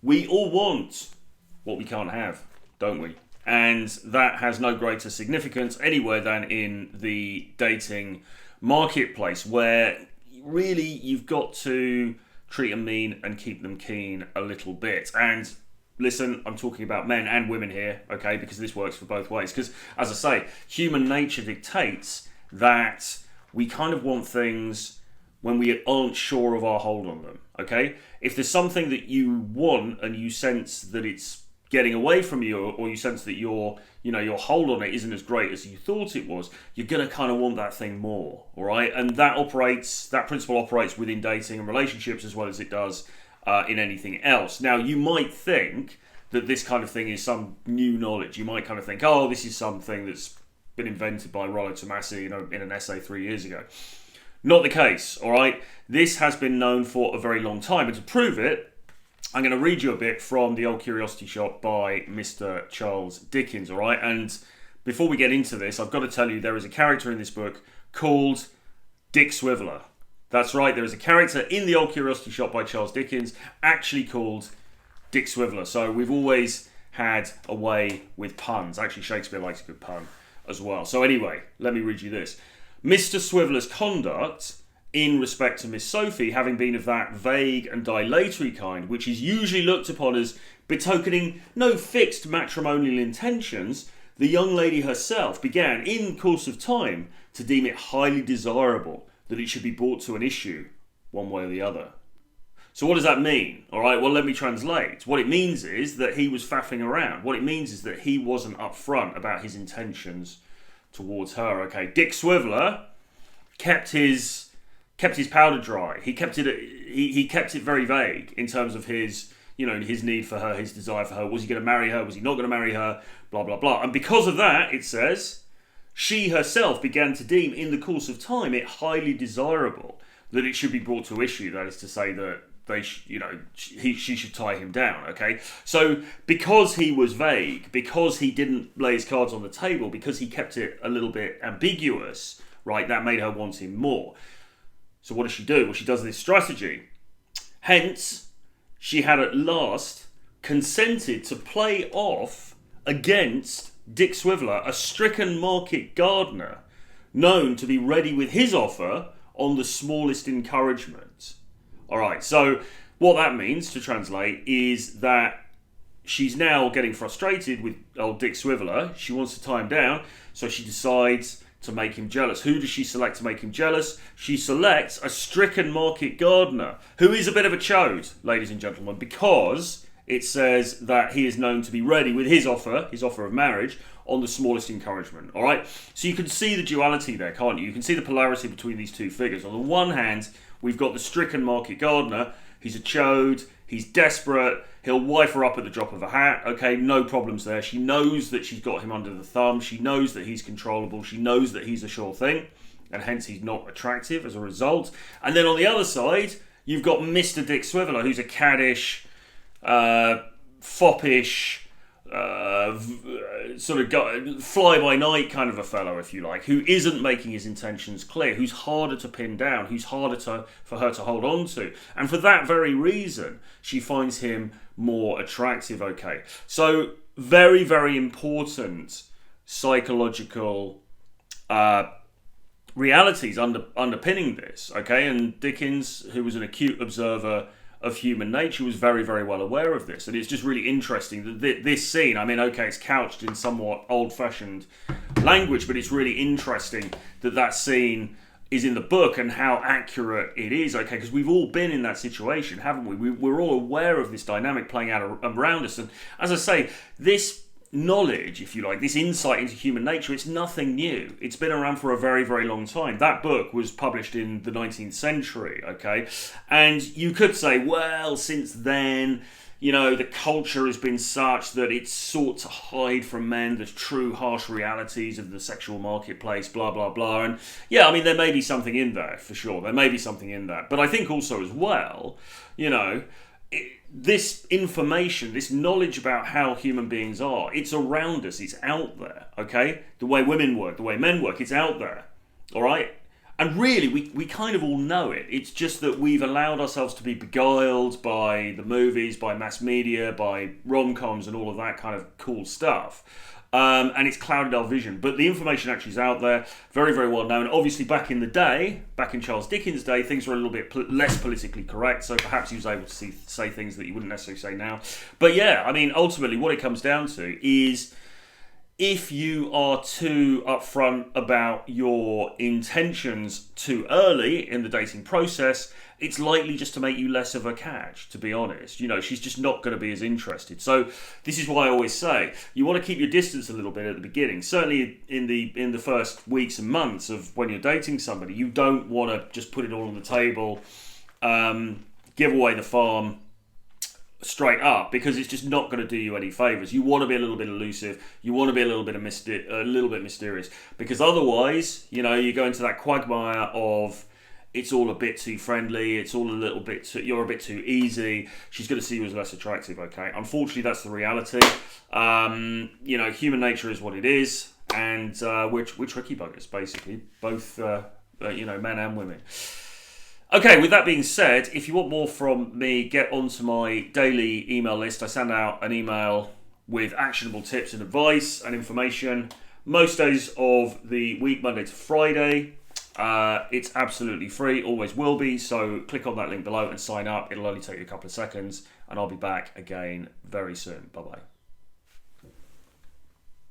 we all want what we can't have, don't we? And that has no greater significance anywhere than in the dating marketplace, where really you've got to treat them mean and keep them keen a little bit. And listen, I'm talking about men and women here, okay, because this works for both ways. Because, as I say, human nature dictates that we kind of want things when we aren't sure of our hold on them, okay? If there's something that you want and you sense that it's getting away from you, or you sense that your hold on it isn't as great as you thought it was, you're going to kind of want that thing more, all right? And that principle operates within dating and relationships as well as it does in anything else. Now, you might think that this kind of thing is some new knowledge. You might kind of think, oh, this is something that's been invented by Rollo Tomassi, in an essay 3 years ago. Not the case, all right? This has been known for a very long time, and to prove it, I'm going to read you a bit from The Old Curiosity Shop by Mr. Charles Dickens, all right? And before we get into this, I've got to tell you there is a character in this book called Dick Swiveller. That's right, there is a character in The Old Curiosity Shop by Charles Dickens actually called Dick Swiveller. So we've always had a way with puns. Actually, Shakespeare likes a good pun as well. So anyway, let me read you this. Mr. Swiveller's conduct in respect to Miss Sophie having been of that vague and dilatory kind which is usually looked upon as betokening no fixed matrimonial intentions, the young lady herself began, in course of time, to deem it highly desirable that it should be brought to an issue, one way or the other. So what does that mean? All right, well, let me translate. What it means is that he was faffing around. What it means is that he wasn't upfront about his intentions towards her. Okay, Dick Swiveller kept his powder dry. He kept it very vague in terms of his need for her, his desire for her. Was he going to marry her? Was he not going to marry her? Blah, blah, blah. And because of that, it says, she herself began to deem in the course of time it highly desirable that it should be brought to issue. That is to say that she should tie him down, okay? So because he was vague, because he didn't lay his cards on the table, because he kept it a little bit ambiguous, right, that made her want him more. So what does she do? Well, she does this strategy. Hence, she had at last consented to play off against Dick Swiveller, a stricken market gardener, known to be ready with his offer on the smallest encouragement. All right, so what that means, to translate, is that she's now getting frustrated with old Dick Swiveller. She wants to tie him down, so she decides to make him jealous. Who does she select to make him jealous? She selects a stricken market gardener, who is a bit of a chode, ladies and gentlemen, because it says that he is known to be ready with his offer of marriage, on the smallest encouragement. All right, so you can see the duality there, can't you? You can see the polarity between these two figures. On the one hand, we've got the stricken market gardener. He's a chode. He's desperate. He'll wife her up at the drop of a hat. Okay, no problems there. She knows that she's got him under the thumb. She knows that he's controllable. She knows that he's a sure thing, and hence he's not attractive as a result. And then on the other side, you've got Mr. Dick Swiveller, who's a caddish, foppish, sort of fly-by-night kind of a fellow, if you like, who isn't making his intentions clear, who's harder to pin down, who's harder for her to hold on to. And for that very reason, she finds him more attractive, okay? So, very, very important psychological realities underpinning this, okay? And Dickens, who was an acute observer of human nature, was very, very well aware of this. And it's just really interesting that this scene, I mean, okay, it's couched in somewhat old-fashioned language, but it's really interesting that scene is in the book and how accurate it is, okay, because we've all been in that situation, haven't we? We're all aware of this dynamic playing out around us. And as I say, this knowledge, if you like, this insight into human nature, it's nothing new. It's been around for a very, very long time. That book was published in the 19th century, okay? And you could say, well, since then, the culture has been such that it's sought to hide from men the true harsh realities of the sexual marketplace, blah, blah, blah. And yeah, I mean, there may be something in there, for sure. There may be something in that. But I think also as well, this information, this knowledge about how human beings are, it's around us, it's out there, okay? The way women work, the way men work, it's out there, all right? And really, we kind of all know it. It's just that we've allowed ourselves to be beguiled by the movies, by mass media, by rom-coms and all of that kind of cool stuff. And it's clouded our vision. But the information actually is out there, very, very well known. Obviously, back in the day, back in Charles Dickens' day, things were a little bit less politically correct, so perhaps he was able to say things that you wouldn't necessarily say now. But yeah, I mean, ultimately, what it comes down to is, if you are too upfront about your intentions too early in the dating process, it's likely just to make you less of a catch, to be honest. You know, she's just not going to be as interested. So this is why I always say, you want to keep your distance a little bit at the beginning. Certainly in the first weeks and months of when you're dating somebody, you don't want to just put it all on the table, give away the farm straight up, because it's just not going to do you any favors. You want to be a little bit elusive. You want to be a little bit mysterious, because otherwise, you know, you go into that quagmire of it's all a bit too friendly. It's all a little bit too, you're a bit too easy. She's going to see you as less attractive. Okay, unfortunately, that's the reality. You know, human nature is what it is, and we're tricky buggers, basically, both you know, men and women. Okay, with that being said, if you want more from me, get onto my daily email list. I send out an email with actionable tips and advice and information most days of the week, Monday to Friday. It's absolutely free, always will be, so click on that link below and sign up. It'll only take you a couple of seconds, and I'll be back again very soon. Bye-bye.